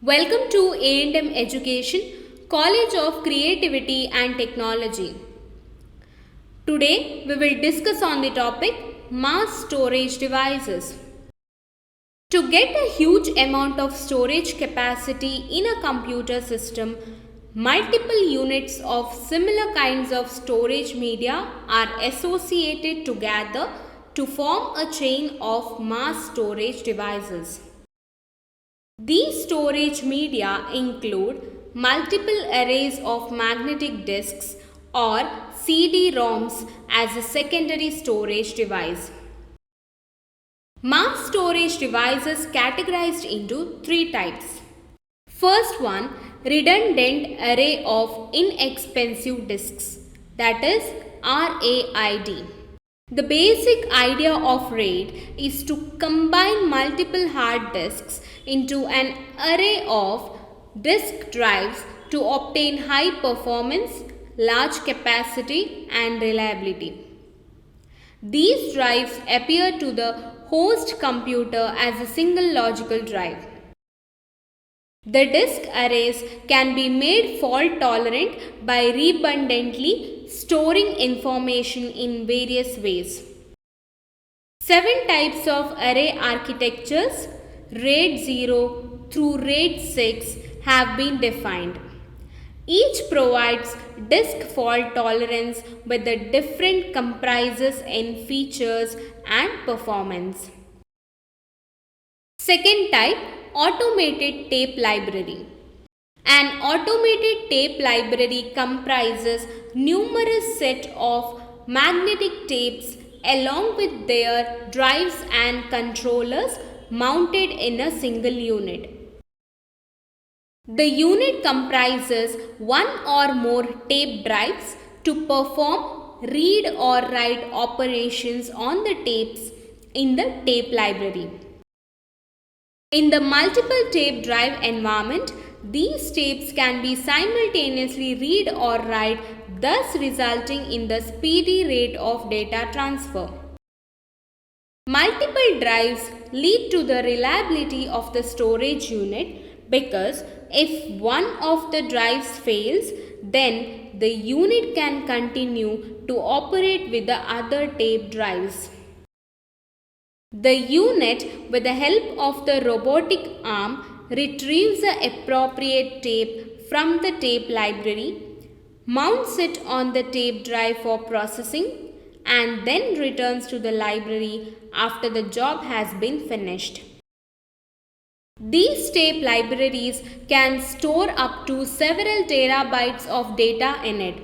Welcome to A&M Education, College of Creativity and Technology. Today we will discuss on the topic mass storage devices. To get a huge amount of storage capacity in a computer system, multiple units of similar kinds of storage media are associated together to form a chain of mass storage devices. These storage media include multiple arrays of magnetic disks or CD-ROMs as a secondary storage device. Mass storage devices categorized into three types. First one, redundant array of inexpensive disks, that is RAID. The basic idea of RAID is to combine multiple hard disks into an array of disk drives to obtain high performance, large capacity and reliability. These drives appear to the host computer as a single logical drive. The disk arrays can be made fault tolerant by redundantly storing information in various ways. 7 types of array architectures, RAID 0 through RAID 6, have been defined. Each provides disk fault tolerance with the different comprises in features and performance. Second type, automated tape library. An automated tape library comprises numerous set of magnetic tapes along with their drives and controllers mounted in a single unit. The unit comprises one or more tape drives to perform read or write operations on the tapes in the tape library. In the multiple tape drive environment, these tapes can be simultaneously read or write, thus resulting in the speedy rate of data transfer. Multiple drives lead to the reliability of the storage unit because if one of the drives fails, then the unit can continue to operate with the other tape drives. The unit, with the help of the robotic arm, retrieves the appropriate tape from the tape library, mounts it on the tape drive for processing, and then returns to the library after the job has been finished. These tape libraries can store up to several terabytes of data in it.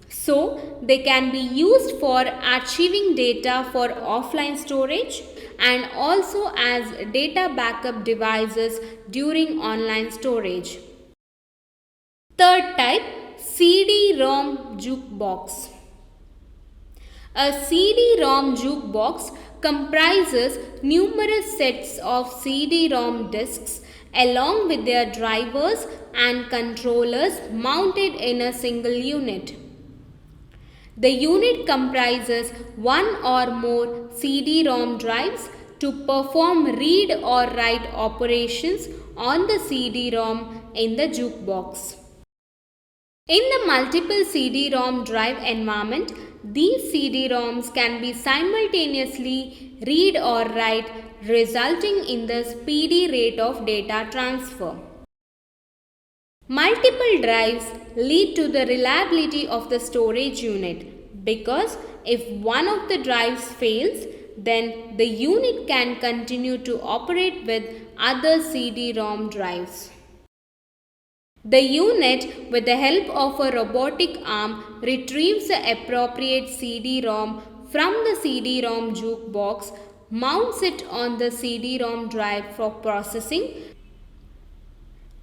So, they can be used for archiving data for offline storage and also as data backup devices during online storage. Third type, CD-ROM jukebox. A CD-ROM jukebox comprises numerous sets of CD-ROM disks along with their drivers and controllers mounted in a single unit. The unit comprises one or more CD-ROM drives to perform read or write operations on the CD-ROM in the jukebox. In the multiple CD-ROM drive environment, these CD-ROMs can be simultaneously read or write, resulting in the speedy rate of data transfer. Multiple drives lead to the reliability of the storage unit because if one of the drives fails, then the unit can continue to operate with other CD-ROM drives. The unit, with the help of a robotic arm, retrieves the appropriate CD-ROM from the CD-ROM jukebox, mounts it on the CD-ROM drive for processing,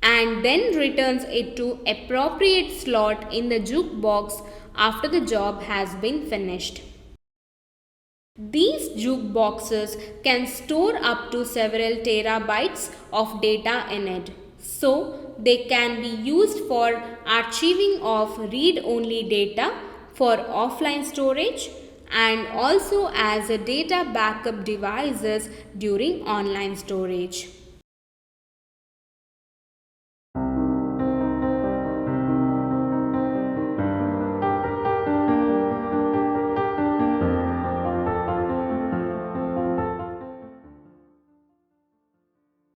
and then returns it to appropriate slot in the jukebox after the job has been finished. These jukeboxes can store up to several terabytes of data in it. So, they can be used for archiving of read-only data for offline storage and also as a data backup devices during online storage.